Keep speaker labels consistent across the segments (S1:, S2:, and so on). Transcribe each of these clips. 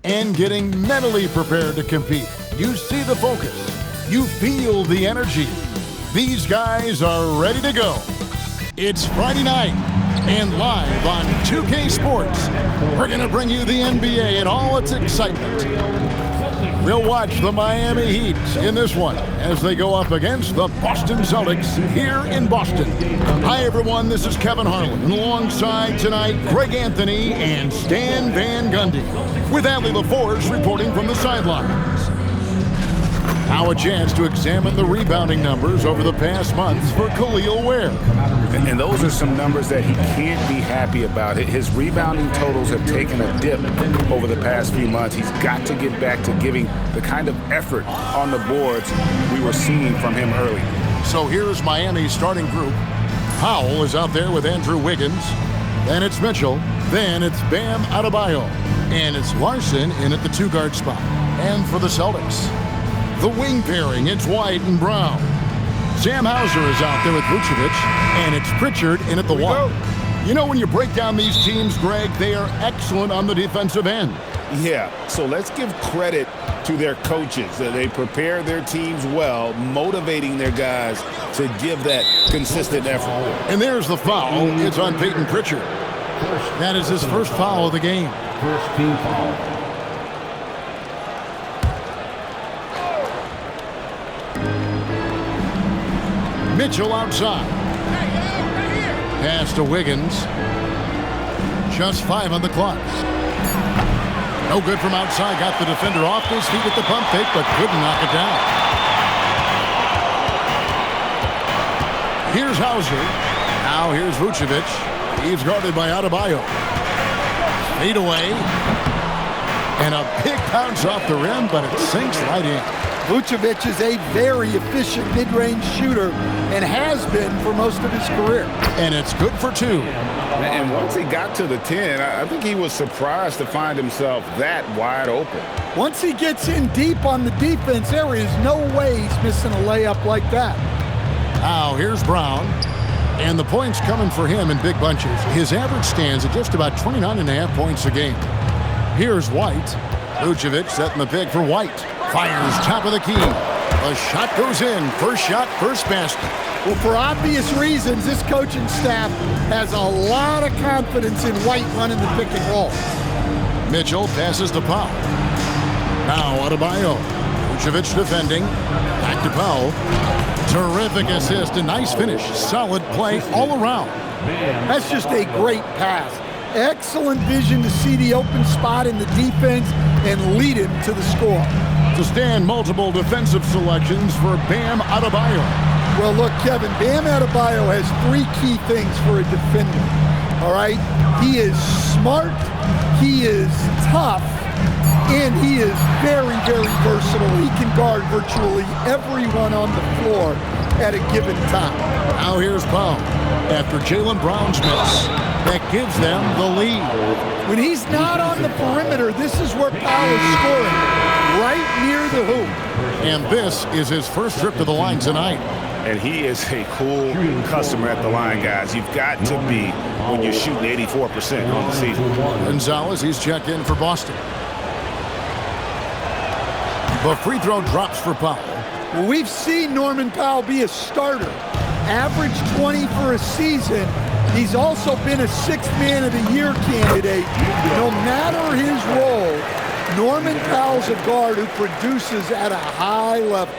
S1: And getting mentally prepared to compete. You see the focus. You feel the energy. These guys are ready to go. It's Friday night, and live on 2K Sports, we're going to bring you the NBA and all its excitement. We'll watch the Miami Heat in this one as they go up against the Boston Celtics here in Boston. Hi, everyone. This is Kevin Harlan, and alongside tonight, Greg Anthony and Stan Van Gundy, with Allie LaForce reporting from the sidelines. Now a chance to examine the rebounding numbers over the past months for Khalil Ware.
S2: And those are some numbers that he can't be happy about. His rebounding totals have taken a dip over the past few months. He's got to get back to giving the kind of effort on the boards we were seeing from him early.
S1: So here's Miami's starting group. Powell is out there with Andrew Wiggins. Then it's Mitchell. Then it's Bam Adebayo. And it's Larson in at the two-guard spot. And for the Celtics, the wing pairing, it's White and Brown. Sam Hauser is out there with Vucevic, and it's Pritchard in at the one. You know, when you break down these teams, Greg, they are excellent on the defensive end.
S2: Yeah, so let's give credit to their coaches. They prepare their teams well, motivating their guys to give that consistent effort.
S1: And there's the foul. It's on Peyton Pritchard. That is his first foul of the game.
S3: First team foul.
S1: Mitchell outside. Pass to Wiggins. Just 5 on the clock. No good from outside. Got the defender off his feet with the pump fake, but couldn't knock it down. Here's Hauser. Now here's Vucevic. He's guarded by Adebayo. Fade away. And a big bounce off the rim, but it sinks right in.
S4: Vucevic is a very efficient mid-range shooter and has been for most of his career.
S1: And it's good for 2.
S2: And once he got to the 10, I think he was surprised to find himself that wide open.
S4: Once he gets in deep on the defense, there is no way he's missing a layup like that.
S1: Now here's Brown. And the points coming for him in big bunches. His average stands at just about 29.5 points a game. Here's White. Vucevic setting the pick for White. Fires top of the key. The shot goes in. First shot, first basket.
S4: Well, for obvious reasons, this coaching staff has a lot of confidence in White running the pick and roll.
S1: Mitchell passes to Powell. Now Adebayo. Vucevic defending. Back to Powell. Terrific assist. A nice finish. Solid play all around.
S4: That's just a great pass. Excellent vision to see the open spot in the defense and lead him to the score.
S1: To stand multiple defensive selections for Bam Adebayo.
S4: Well, look, Kevin, Bam Adebayo has 3 key things for a defender, all right? He is smart, he is tough, and he is very, very versatile. He can guard virtually everyone on the floor at a given time.
S1: Now here's Powell after Jaylen Brown's miss. That gives them the lead.
S4: When he's not on the perimeter, this is where Powell is scoring, right near the hoop.
S1: And this is his first trip to the line tonight.
S2: And he is a cool customer at the line, guys. You've got to be when you're shooting 84% on the season.
S1: Gonzalez, he's checked in for Boston. The free throw drops for Powell.
S4: Well, we've seen Norman Powell be a starter. Average 20 for a season. He's also been a 6th Man of the Year candidate. No matter his role, Norman Powell's a guard who produces at a high level.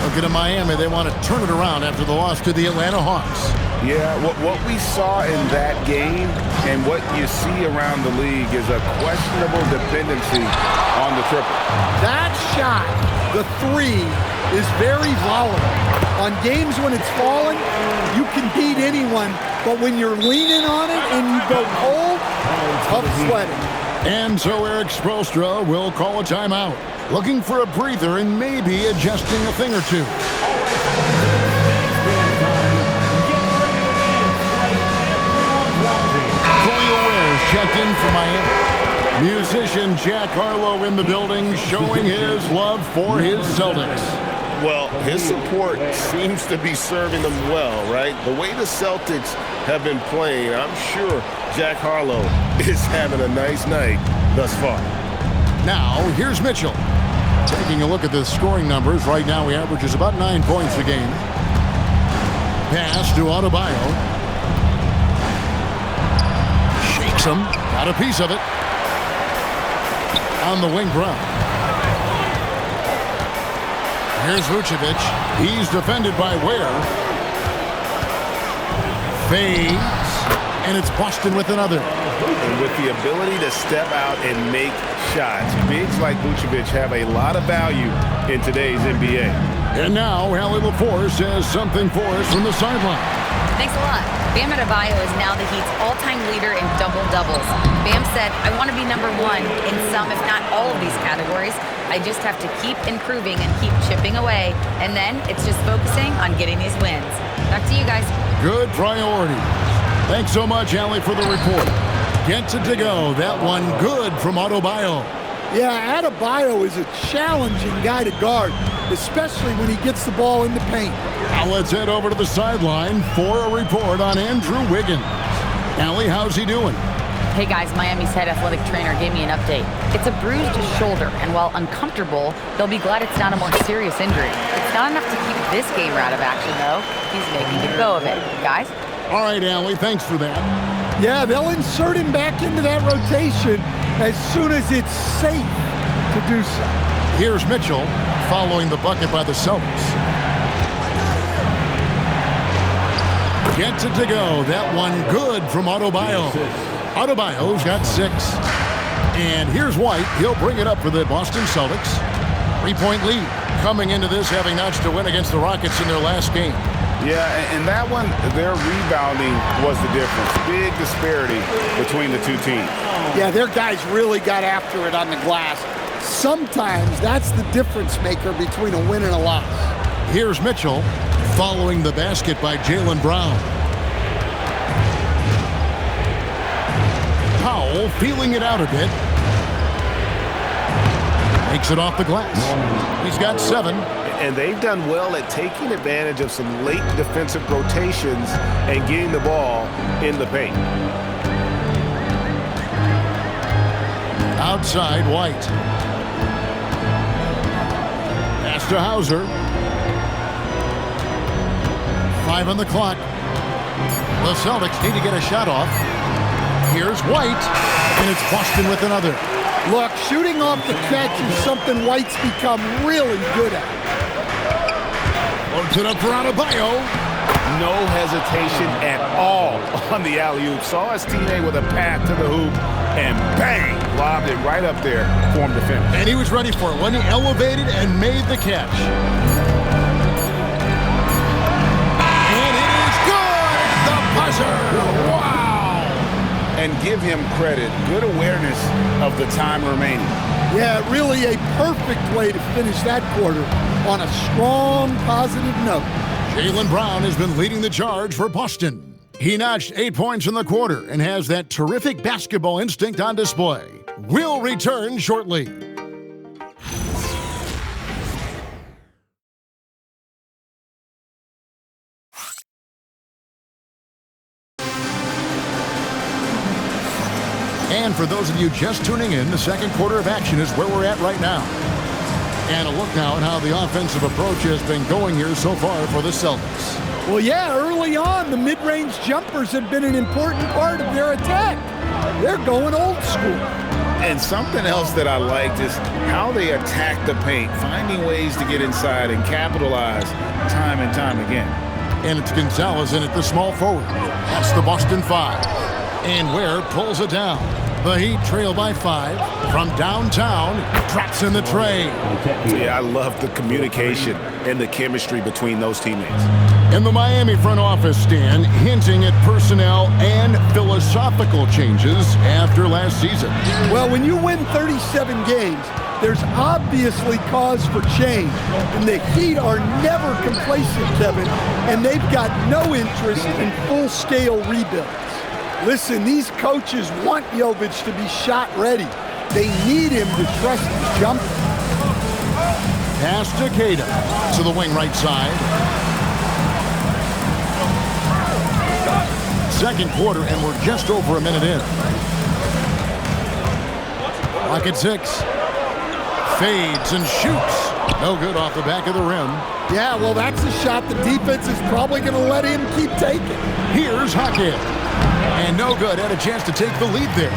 S1: Looking at Miami, they want to turn it around after the loss to the Atlanta Hawks.
S2: Yeah, what we saw in that game and what you see around the league is a questionable dependency on the triple.
S4: That shot, the 3, is very volatile. On games when it's falling, you can beat anyone, but when you're leaning on it and you go cold, tough sweating.
S1: And so Eric Spoelstra will call a timeout, looking for a breather and maybe adjusting a thing or two. Khalil Ware checked in for Miami. Musician Jack Harlow in the building, showing his love for his Celtics.
S3: Well, his support seems to be serving them well, right? The way the Celtics have been playing, I'm sure Jack Harlow is having a nice night thus far.
S1: Now, here's Mitchell. Taking a look at the scoring numbers, right now he averages about 9 points a game. Pass to Adebayo. Shakes him. Got a piece of it. On the wing, Brown. Here's Vucevic. He's defended by Ware. Fades. And it's Boston with another.
S2: And with the ability to step out and make shots, bigs like Vucevic have a lot of value in today's NBA.
S1: And now, Allie LaForce has something for us from the sideline.
S5: Thanks a lot. Bam Adebayo is now the Heat's all-time leader in double-doubles. Bam said, I want to be number one in some, if not all of these categories. I just have to keep improving and keep chipping away. And then it's just focusing on getting these wins. Back to you guys.
S1: Good priority. Thanks so much, Allie, for the report. Gets it to go. That one good from Adebayo.
S4: Yeah, Adebayo is a challenging guy to guard, especially when he gets the ball in the paint.
S1: Now let's head over to the sideline for a report on Andrew Wiggins. Allie, how's he doing?
S5: Hey guys, Miami's head athletic trainer gave me an update. It's a bruised shoulder, and while uncomfortable, they'll be glad it's not a more serious injury. It's not enough to keep this game out of action, though. He's making a go of it. Guys?
S1: All right, Allie, thanks for that.
S4: Yeah, they'll insert him back into that rotation as soon as it's safe to do so.
S1: Here's Mitchell following the bucket by the Celtics. Gets it to go. That one good from Adebayo. Adebayo's got 6. And here's White. He'll bring it up for the Boston Celtics. 3-point lead coming into this, having notched a win against the Rockets in their last game.
S2: Yeah, and that one, their rebounding was the difference. Big disparity between the two teams.
S4: Yeah, their guys really got after it on the glass. Sometimes that's the difference maker between a win and a loss.
S1: Here's Mitchell following the basket by Jaylen Brown. Powell feeling it out a bit. Makes it off the glass. He's got 7.
S2: And they've done well at taking advantage of some late defensive rotations and getting the ball in the paint.
S1: Outside, White. Pass to Hauser. 5 on the clock. The Celtics need to get a shot off. Here's White, and it's Boston with another.
S4: Look, shooting off the catch is something White's become really good at.
S1: Loads it up for Adebayo.
S2: No hesitation at all on the alley-oop. Saw his teammate with a path to the hoop, and bang, lobbed it right up there for him to finish.
S1: And he was ready for it when he elevated and made the catch. And it is good! The buzzer! Wow!
S2: And give him credit. Good awareness of the time remaining.
S4: Yeah, really a perfect way to finish that quarter on a strong, positive note.
S1: Jaylen Brown has been leading the charge for Boston. He notched 8 points in the quarter and has that terrific basketball instinct on display. We'll return shortly. And for those of you just tuning in, the second quarter of action is where we're at right now. And a look now at how the offensive approach has been going here so far for the Celtics.
S4: Well, yeah, early on, the mid-range jumpers have been an important part of their attack. They're going old school.
S2: And something else that I liked is how they attack the paint, finding ways to get inside and capitalize time and time again.
S1: And it's Gonzalez in at the small forward. That's the Boston 5. And Ware pulls it down. The Heat trail by 5 from downtown, drops in the tray.
S2: Yeah, I love the communication and the chemistry between those teammates.
S1: In the Miami front office, Stan, hinting at personnel and philosophical changes after last season.
S4: Well, when you win 37 games, there's obviously cause for change. And the Heat are never complacent, Kevin, and they've got no interest in full-scale rebuilds. Listen, these coaches want Jovic to be shot ready. They need him to trust his jumper.
S1: Pass to Cada to the wing right side. Second quarter, and we're just over a minute in. Clock at 6. Fades and shoots. No good off the back of the rim.
S4: Yeah, well, that's a shot the defense is probably going to let him keep taking.
S1: Here's Hackett. And no good. Had a chance to take the lead there.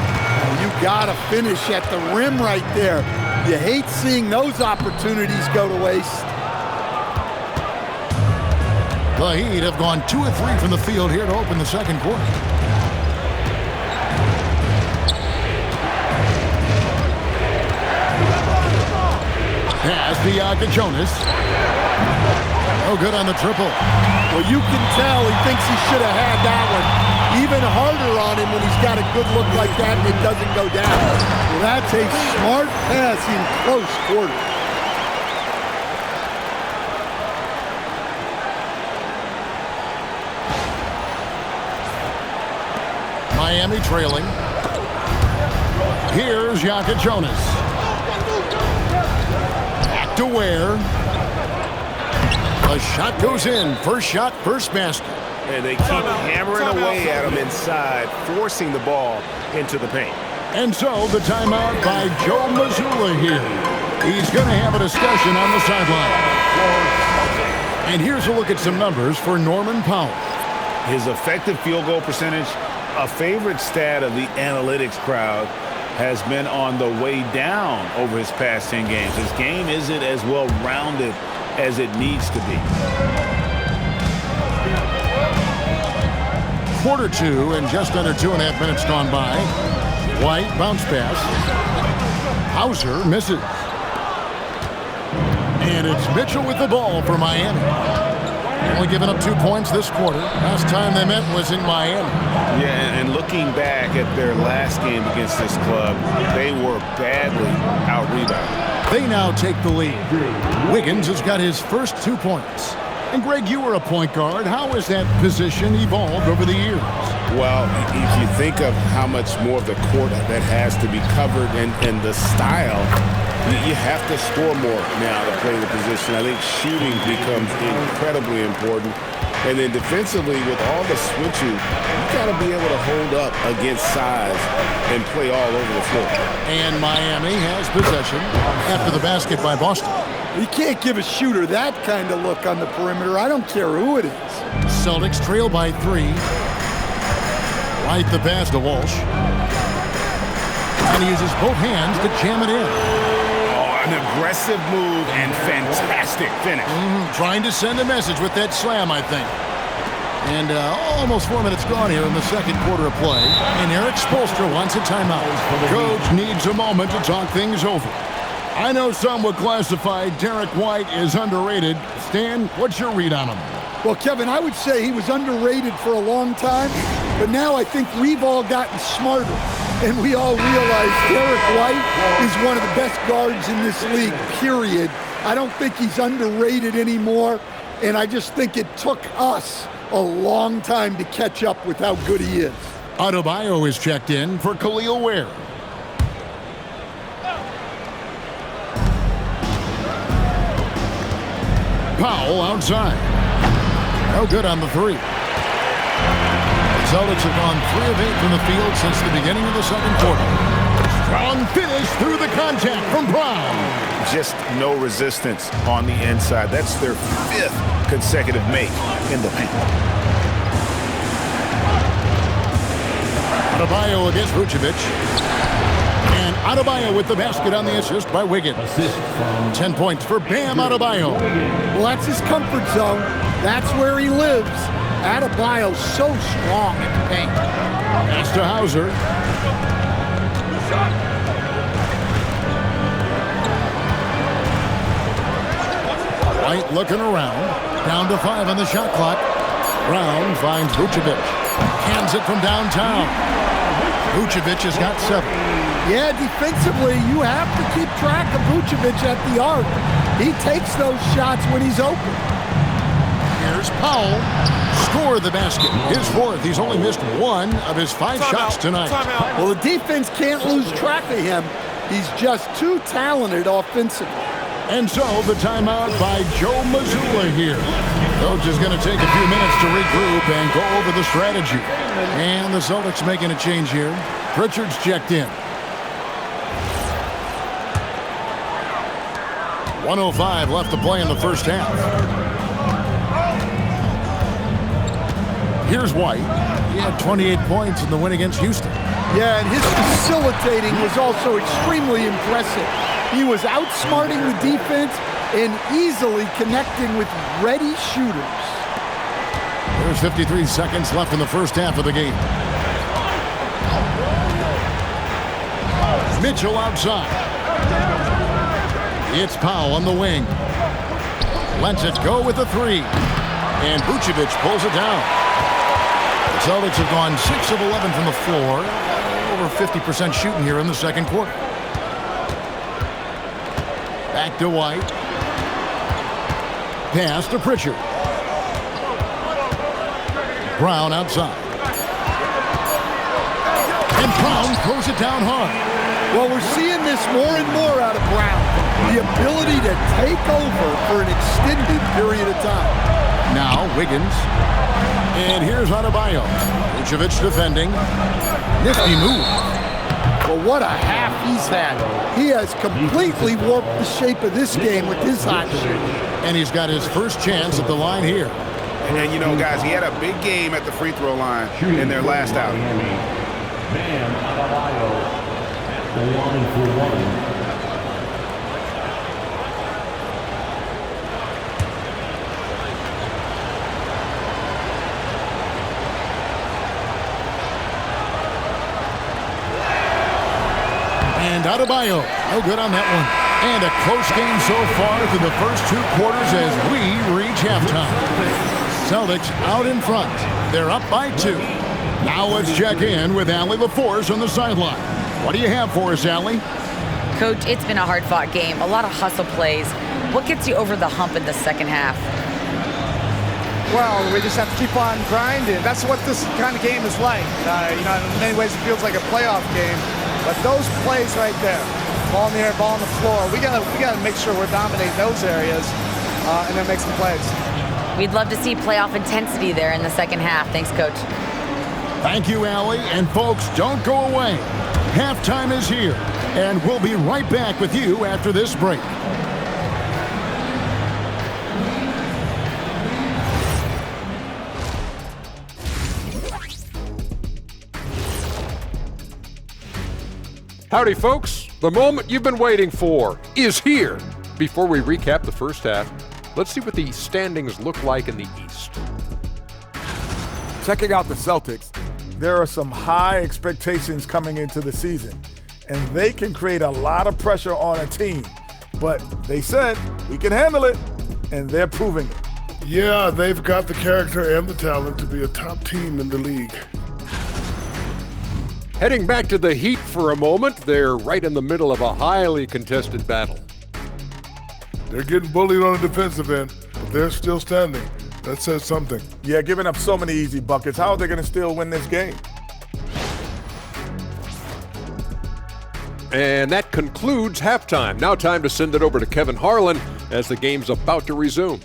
S4: You got to finish at the rim right there. You hate seeing those opportunities go to waste.
S1: The Heat have gone 2 of 3 from the field here to open the second quarter. Pass to Jonas. No good on the triple.
S4: Well, you can tell he thinks he should have had that one. Even harder on him when he's got a good look like that and it doesn't go down. Well, that's a smart pass in close quarters.
S1: Miami trailing. Here's Jonas. Back to Ware. The shot goes in. First shot, first basket.
S2: And they keep hammering away at him inside, forcing the ball into the paint.
S1: And so the timeout by Joe Mazzulla here. He's going to have a discussion on the sideline. And here's a look at some numbers for Norman Powell.
S2: His effective field goal percentage, a favorite stat of the analytics crowd, has been on the way down over his past 10 games. His game isn't as well-rounded as it needs to be.
S1: Quarter 2 and just under 2.5 minutes gone by. White bounce pass. Hauser misses. And it's Mitchell with the ball for Miami. Only given up 2 points this quarter. Last time they met was in Miami.
S2: Yeah, and looking back at their last game against this club, they were badly out-rebounded.
S1: They now take the lead. Wiggins has got his first 2 points. And Greg, you were a point guard. How has that position evolved over the years?
S2: Well, if you think of how much more of the court that has to be covered and the style, you have to score more now to play the position. I think shooting becomes incredibly important. And then defensively, with all the switching, you got to be able to hold up against size and play all over the floor.
S1: And Miami has possession after the basket by Boston.
S4: You can't give a shooter that kind of look on the perimeter. I don't care who it is.
S1: Celtics trail by 3. Right the pass to Walsh. And he uses both hands to jam it in.
S2: An aggressive move and fantastic finish.
S1: Trying to send a message with that slam, I think. And almost 4 minutes gone here in the second quarter of play. And Eric Spoelstra wants a timeout. Coach needs a moment to talk things over. I know some would classify Derek White as underrated. Stan, what's your read on him?
S4: Well, Kevin, I would say he was underrated for a long time, but now I think we've all gotten smarter. And we all realize Derek White is one of the best guards in this league, period. I don't think he's underrated anymore, and I just think it took us a long time to catch up with how good he is.
S1: Adebayo is checked in for Khalil Ware. Powell outside. No good on the 3. Celtics have gone 3 of 8 from the field since the beginning of the second quarter. Strong finish through the contact from Brown.
S2: Just no resistance on the inside. That's their 5th consecutive make in the paint.
S1: Adebayo against Vucevic. And Adebayo with the basket on the assist by Wiggins. 10 points for Bam Adebayo.
S4: Well, that's his comfort zone. That's where he lives. Adebayo's so strong in the paint.
S1: Pass to Hauser. White looking around. Down to 5 on the shot clock. Brown finds Vucevic. Hands it from downtown. Vucevic has got 7.
S4: Yeah, defensively, you have to keep track of Vucevic at the arc. He takes those shots when he's open.
S1: Here's Powell. Score the basket. His 4th. He's only missed 1 of his 5 shots tonight.
S4: Well, the defense can't lose track of him. He's just too talented offensively.
S1: And so the timeout by Joe Mazzulla here. Coach is going to take a few minutes to regroup and go over the strategy. And the Celtics making a change here. Pritchard's checked in. 1:05 left to play in the first half. Here's White. He had 28 points in the win against Houston.
S4: Yeah, and his facilitating was also extremely impressive. He was outsmarting the defense and easily connecting with ready shooters.
S1: There's 53 seconds left in the first half of the game. Mitchell outside. It's Powell on the wing. Lets it go with the three. And Vucevic pulls it down. The Celtics have gone 6 of 11 from the floor. Over 50% shooting here in the second quarter. Back to White. Pass to Pritchard. Brown outside. And Brown throws it down hard.
S4: Well, we're seeing this more and more out of Brown. The ability to take over for an extended period of time.
S1: Now Wiggins. And here's Adebayo. Vucevic defending. Nifty move.
S4: Well, what a half he's had. He has completely warped the shape of this game with his hot shot.
S1: And he's got his first chance at the line here.
S2: And then, you know, guys, he had a big game at the free throw line in their last outing.
S6: Bam Adebayo, 1-for-1.
S1: And Adebayo, no good on that one. And a close game so far through the first 2 quarters as we reach halftime. Celtics out in front. They're up by 2. Now let's check in with Allie LaForce on the sideline. What do you have for us, Allie?
S5: Coach, it's been a hard-fought game. A lot of hustle plays. What gets you over the hump in the second half?
S7: Well, we just have to keep on grinding. That's what this kind of game is like. You know, in many ways it feels like a playoff game. But those plays right there, ball in the air, ball on the floor, we gotta make sure we're dominating those areas and then make some plays.
S5: We'd love to see playoff intensity there in the second half. Thanks, Coach.
S1: Thank you, Allie. And folks, don't go away. Halftime is here, and we'll be right back with you after this break.
S8: Howdy, folks. The moment you've been waiting for is here. Before we recap the first half, let's see what the standings look like in the East.
S9: Checking out the Celtics, there are some high expectations coming into the season, and they can create a lot of pressure on a team. But they said, we can handle it, and they're proving it.
S10: Yeah, they've got the character and the talent to be a top team in the league.
S8: Heading back to the Heat for a moment, they're right in the middle of a highly contested battle.
S10: They're getting bullied on the defensive end, but they're still standing. That says something.
S9: Yeah, giving up so many easy buckets. How are they going to still win this game?
S8: And that concludes halftime. Now time to send it over to Kevin Harlan as the game's about to resume.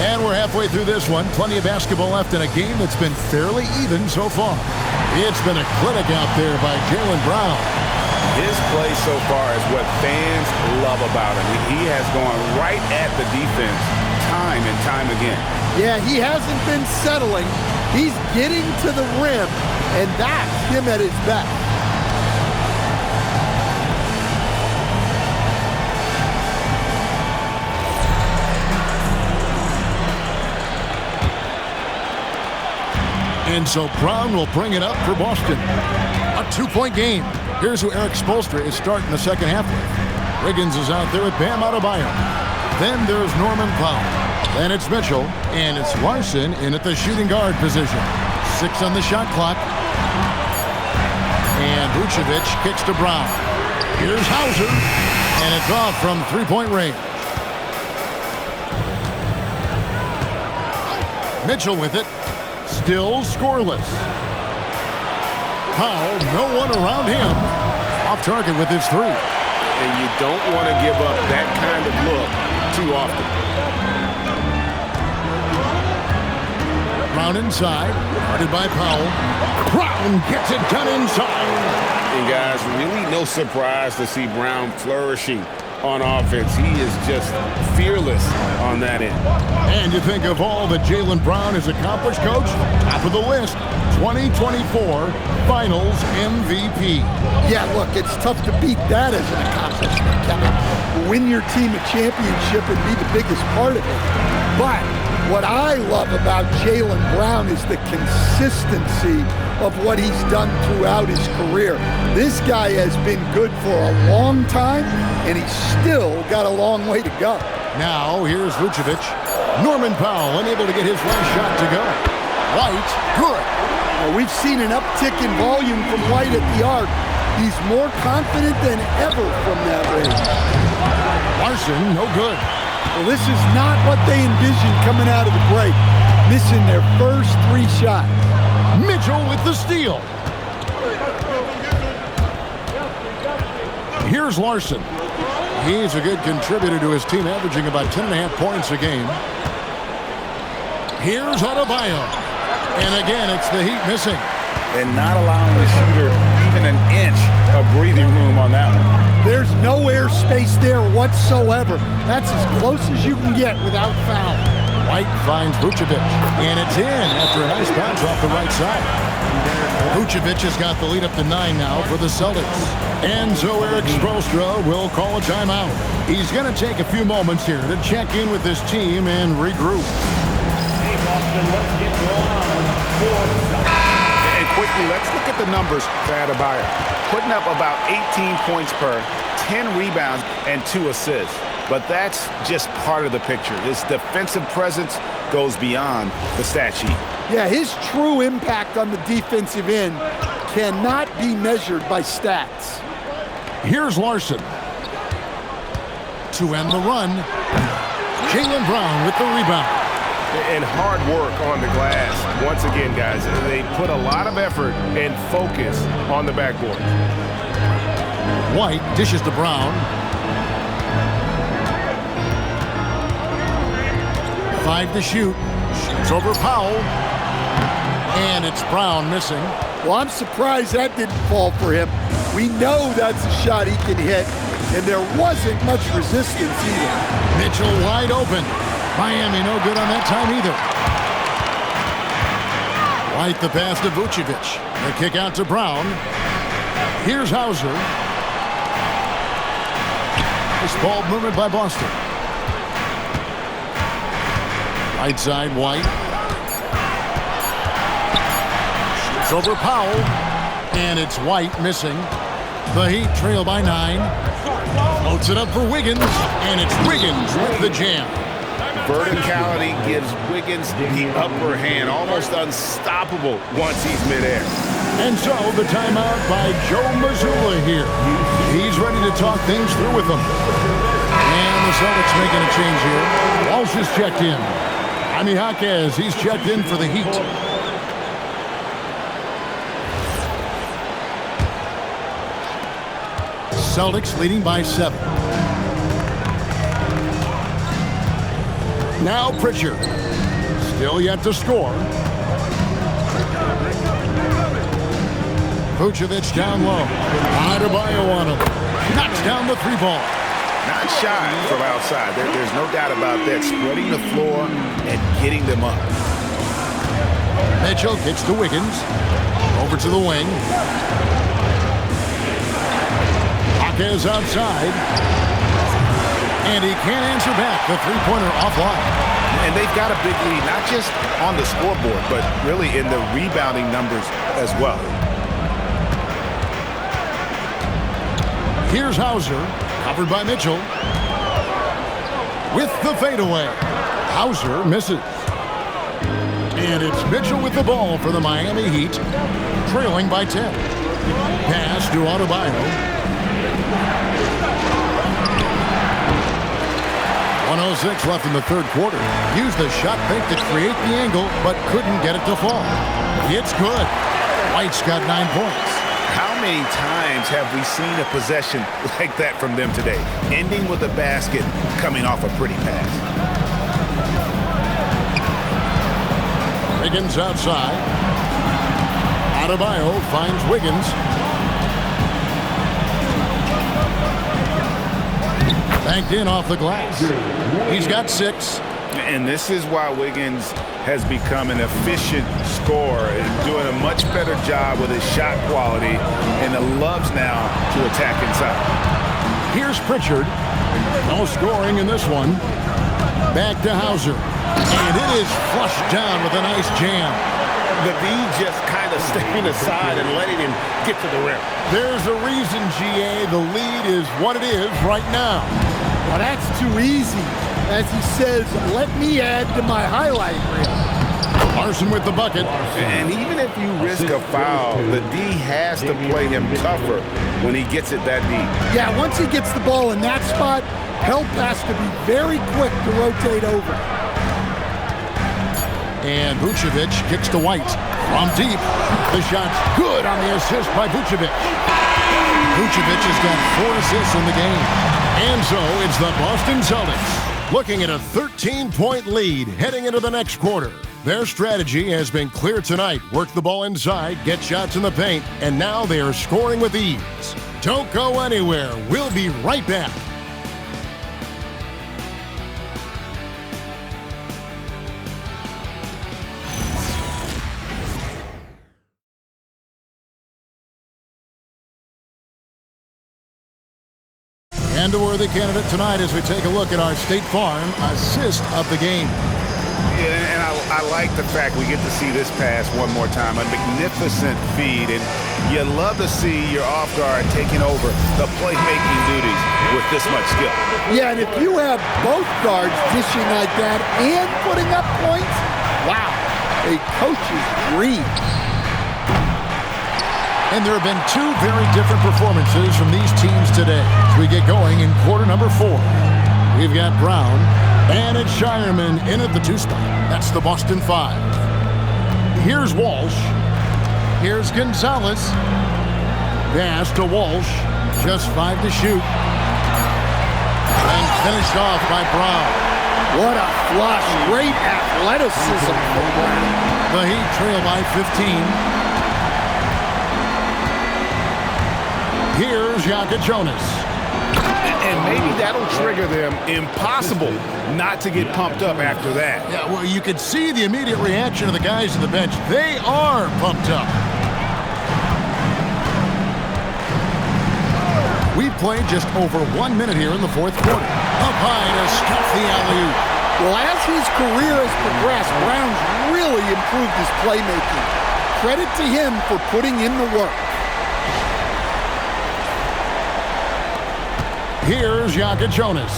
S1: And we're halfway through this one. Plenty of basketball left in a game that's been fairly even so far. It's been a clinic out there by Jaylen Brown.
S2: His play so far is what fans love about him. He has gone right at the defense time and time again.
S4: Yeah, he hasn't been settling. He's getting to the rim, and that's him at his best.
S1: And so Brown will bring it up for Boston. A 2-point game. Here's who Eric Spoelstra is starting the second half with. Wiggins is out there with Bam Adebayo. Then there's Norman Powell. Then it's Mitchell, and it's Larson in at the shooting guard position. 6 on the shot clock. And Vucevic kicks to Brown. Here's Hauser, and it's off from 3-point range. Mitchell with it. Still scoreless. Powell, no one around him. Off target with his three.
S3: And you don't want to give up that kind of look too often.
S1: Brown inside. Guarded by Powell. Brown gets it done inside.
S3: And guys, really no surprise to see Brown flourishing on offense. He is just fearless on that end.
S1: And you think of all that Jaylen Brown has accomplished, Coach? Top of the list, 2024 Finals MVP.
S4: Yeah, look, it's tough to beat that as an accomplishment, Kevin. Win your team a championship and be the biggest part of it. But what I love about Jaylen Brown is the consistency of what he's done throughout his career. This guy has been good for a long time, and he's still got a long way to go.
S1: Now, here's Vucevic. Norman Powell unable to get his last shot to go. White, good.
S4: Well, we've seen an uptick in volume from White at the arc. He's more confident than ever from that range.
S1: Larson, no good.
S4: Well, this is not what they envisioned coming out of the break. Missing their first 3 shots.
S1: Mitchell with the steal. Here's Larson. He's a good contributor to his team, averaging about 10.5 points a game. Here's Adebayo. And again, it's the Heat missing.
S2: And not allowing the shooter even an inch of breathing room on that one.
S4: There's no air space there whatsoever. That's as close as you can get without foul.
S1: White finds Vucevic, and it's in after a nice bounce off the right side. Vucevic has got the lead up to 9 now for the Celtics. And so Eric Spoelstra will call a timeout. He's going to take a few moments here to check in with his team and regroup.
S6: Hey, Boston, let's get going on.
S2: And quickly, let's look at the numbers for Adebayo. Putting up about 18 points per, 10 rebounds, and 2 assists. But that's just part of the picture. His defensive presence goes beyond the stat sheet.
S4: Yeah, his true impact on the defensive end cannot be measured by stats.
S1: Here's Larson. To end the run, Jaylen Brown with the rebound.
S3: And hard work on the glass. Once again, guys, they put a lot of effort and focus on the backboard.
S1: White dishes to Brown. 5 to shoot. Shoots over Powell. And it's Brown missing.
S4: Well, I'm surprised that didn't fall for him. We know that's a shot he can hit, and there wasn't much resistance either.
S1: Mitchell wide open. Miami no good on that time either. White the pass to Vucevic. The kick out to Brown. Here's Hauser. This ball movement by Boston. Right side, White. Shoots over Powell. And it's White missing. The Heat trail by 9. Floats it up for Wiggins. And it's Wiggins with the jam.
S3: Verticality gives Wiggins the upper hand, almost unstoppable once he's midair.
S1: And so the timeout by Joe Mazzulla here. He's ready to talk things through with them. And the Celtics making a change here. Walsh is checked in. Jaime Jaquez, he's checked in for the Heat. Celtics leading by 7. Now Pritchard. Still yet to score. Vucevic down low. Adebayo on him. Knocks down the 3 ball.
S2: Not shy from outside. There's no doubt about that. Spreading the floor and getting them up.
S1: Mitchell kicks to Wiggins. Over to the wing. Jaquez outside. And he can't answer back. The 3-pointer offline.
S2: And they've got a big lead, not just on the scoreboard, but really in the rebounding numbers as well.
S1: Here's Hauser, covered by Mitchell. With the fadeaway. Hauser misses. And it's Mitchell with the ball for the Miami Heat, trailing by 10. Pass to Adebayo. 1:06 left in the third quarter. Used the shot fake to create the angle, but couldn't get it to fall. It's good. White's got 9 points.
S2: How many times have we seen a possession like that from them today? Ending with a basket, coming off a pretty pass.
S1: Wiggins outside. Adebayo finds Wiggins. Banked in off the glass. He's got 6.
S2: And this is why Wiggins has become an efficient scorer and doing a much better job with his shot quality and loves now to attack inside.
S1: Here's Pritchard. No scoring in this one. Back to Hauser. And it is flushed down with a nice jam.
S3: The D just kind of stepping aside and letting him get to the rim.
S1: There's a reason, GA, the lead is what it is right now.
S4: Well, that's too easy. As he says, let me add to my highlight reel.
S1: Larson with the bucket.
S2: And even if you risk a foul, the D has to play him tougher when he gets it that deep.
S4: Yeah, once he gets the ball in that spot, help has to be very quick to rotate over.
S1: And Vucevic kicks to White. From deep. The shot's good on the assist by Vucevic. Vucevic has got 4 assists in the game. And so it's the Boston Celtics looking at a 13-point lead heading into the next quarter. Their strategy has been clear tonight. Work the ball inside, get shots in the paint, and now they are scoring with ease. Don't go anywhere. We'll be right back. And a worthy candidate tonight as we take a look at our State Farm assist of the game.
S2: Yeah, and I like the fact we get to see this pass one more time. A magnificent feed, and you love to see your off guard taking over the playmaking duties with this much skill.
S4: Yeah, and if you have both guards dishing like that and putting up points, wow, a coach's dream.
S1: And there have been 2 very different performances from these teams today. As we get going in quarter number 4, we've got Brown and it's Shireman in at the 2 spot. That's the Boston 5. Here's Walsh. Here's Gonzalez. Pass to Walsh. Just 5 to shoot. And finished off by Brown.
S4: What a flush. Great athleticism for Brown.
S1: The Heat trail by 15. Here's Yaka Jonas.
S2: And maybe that'll trigger them. Impossible not to get pumped up after that.
S1: Yeah, well, you could see the immediate reaction of the guys on the bench. They are pumped up. We've played just over 1 minute here in the fourth quarter. Up high to stuff the alley-oop.
S4: Well, as his career has progressed, Brown's really improved his playmaking. Credit to him for putting in the work.
S1: Here's Yaka Jonas.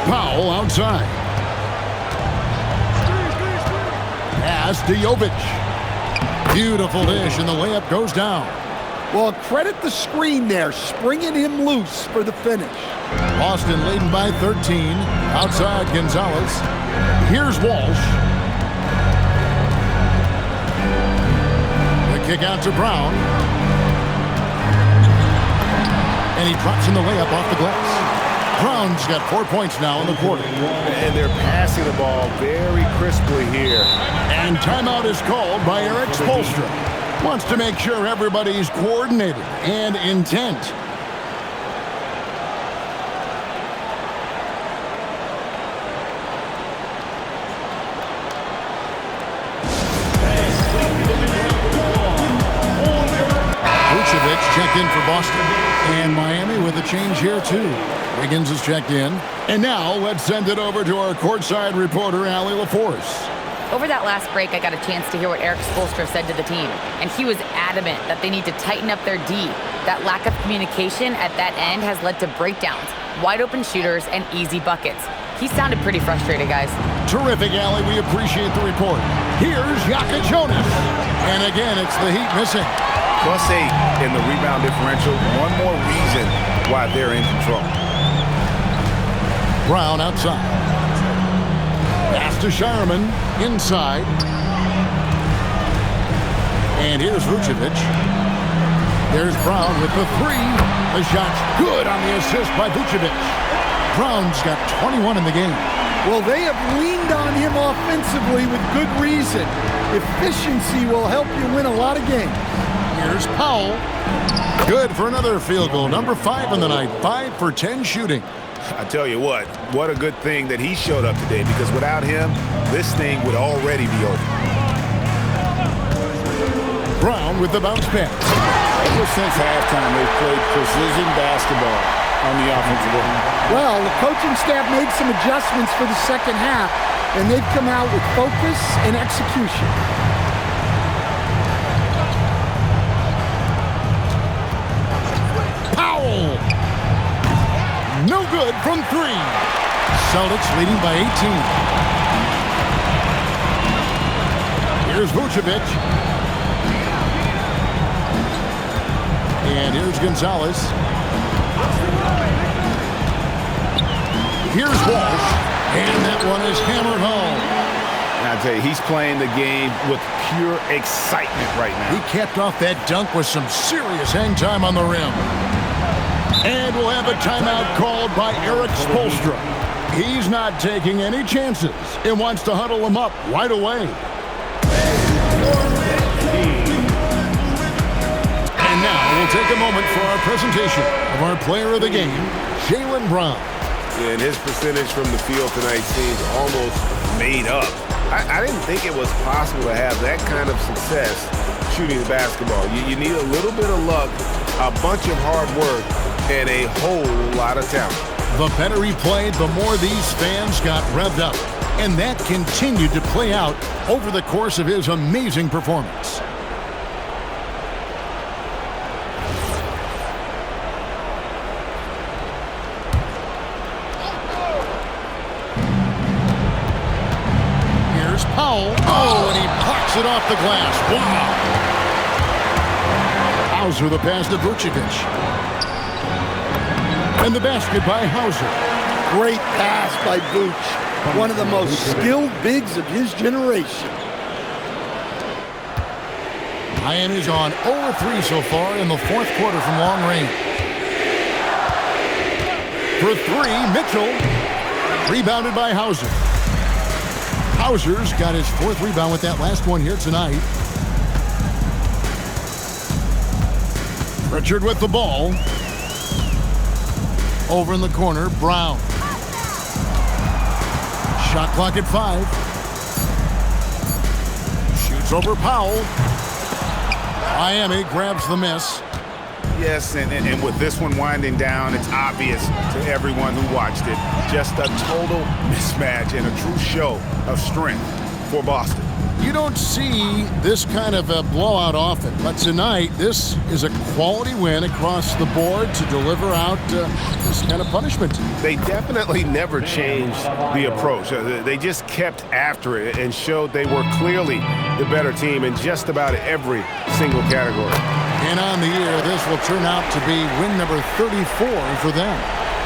S1: Powell outside. Pass to Jovic. Beautiful dish, and the layup goes down.
S4: Well, credit the screen there, springing him loose for the finish.
S1: Boston leading by 13. Outside Gonzalez. Here's Walsh. The kick out to Brown. And he drops in the layup off the glass. Brown's got 4 points now in the quarter.
S2: And they're passing the ball very crisply here.
S1: And timeout is called by Eric Spoelstra. Wants to make sure everybody's coordinated and intent. Vucevic checked in for Boston. And Miami with a change here, too. Wiggins is checked in. And now let's send it over to our courtside reporter, Allie LaForce.
S5: Over that last break, I got a chance to hear what Eric Spoelstra said to the team, and he was adamant that they need to tighten up their D. That lack of communication at that end has led to breakdowns, wide open shooters, and easy buckets. He sounded pretty frustrated, guys.
S1: Terrific, Allie. We appreciate the report. Here's Yaka Jonas. And again, it's the Heat missing.
S2: +8 in the rebound differential. One more reason why they're in control.
S1: Brown outside. Pass to Sharman inside. And here's Vucevic. There's Brown with the three. The shot's good on the assist by Vucevic. Brown's got 21 in the game.
S4: Well, they have leaned on him offensively with good reason. Efficiency will help you win a lot of games.
S1: Here's Powell. Good for another field goal. Number 5 on the night. 5 for 10 shooting.
S2: I tell you what a good thing that he showed up today, because without him, this thing would already be over.
S1: Brown with the bounce pass.
S3: Ever since halftime, they've played precision basketball on the offensive end.
S4: Well, the coaching staff made some adjustments for the second half, and they've come out with focus and execution.
S1: Powell. No good from 3. Celtics leading by 18. Here's Vucevic. And here's Gonzalez. Here's Walsh. And that one is hammered home.
S2: And I tell you, he's playing the game with pure excitement right now.
S1: He kept off that dunk with some serious hang time on the rim. And we'll have a timeout called by Eric Spoelstra. He's not taking any chances and wants to huddle him up right away. And now we'll take a moment for our presentation of our player of the game, Jaylen Brown.
S3: And his percentage from the field tonight seems almost made up. I didn't think it was possible to have that kind of success shooting the basketball. You need a little bit of luck, a bunch of hard work, and a whole lot of talent.
S1: The better he played, the more these fans got revved up. And that continued to play out over the course of his amazing performance. Here's Powell. Oh, and he blocks it off the glass. Wow. Hauser the pass to Vucevic. And the basket by Hauser.
S4: Great pass by Vooch. One of the most skilled bigs of his generation.
S1: Miami's on 0-3 so far in the fourth quarter from long range. For 3, Mitchell. Rebounded by Hauser. Hauser's got his 4th rebound with that last one here tonight. Pritchard with the ball. Over in the corner, Brown. Shot clock at 5. Shoots over Powell. Miami grabs the miss.
S2: Yes, and with this one winding down, it's obvious to everyone who watched it. Just a total mismatch and a true show of strength for Boston.
S1: You don't see this kind of a blowout often, but tonight this is a quality win across the board to deliver out this kind of punishment.
S3: They definitely never changed the approach. They just kept after it and showed they were clearly the better team in just about every single category.
S1: And on the year, this will turn out to be win number 34 for them.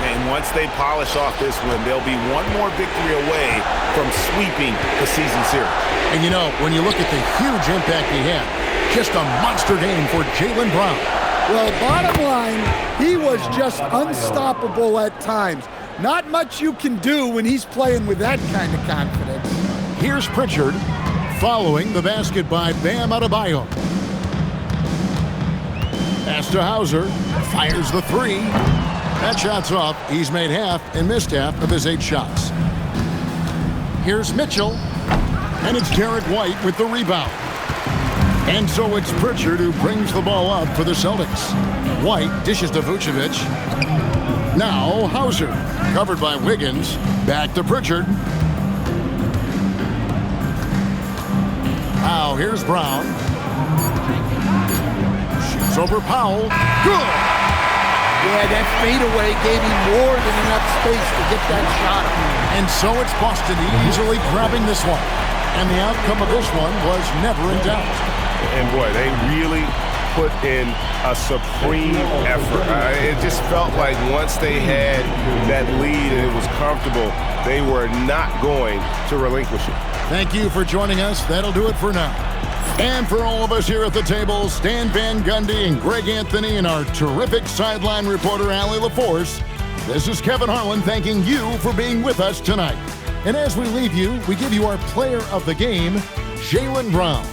S3: And once they polish off this win, they'll be one more victory away from sweeping the season series.
S1: And you know, when you look at the huge impact he had, just a monster game for Jaylen Brown.
S4: Well, bottom line, he was just unstoppable at times. Not much you can do when he's playing with that kind of confidence.
S1: Here's Pritchard following the basket by Bam Adebayo. Pass to Hauser, fires the 3. That shot's off. He's made half and missed half of his 8 shots. Here's Mitchell, and it's Derek White with the rebound. And so it's Pritchard who brings the ball up for the Celtics. White dishes to Vucevic. Now Hauser, covered by Wiggins. Back to Pritchard. Now here's Brown. Shoots over Powell. Good!
S4: Yeah, that fadeaway gave him more than enough space to get that shot.
S1: And so it's Boston easily grabbing this one. And the outcome of this one was never in doubt.
S3: And boy, they really put in a supreme effort. It just felt like once they had that lead and it was comfortable, they were not going to relinquish it.
S1: Thank you for joining us. That'll do it for now. And for all of us here at the table, Stan Van Gundy and Greg Anthony and our terrific sideline reporter, Allie LaForce, this is Kevin Harlan thanking you for being with us tonight. And as we leave you, we give you our player of the game, Jaylen Brown.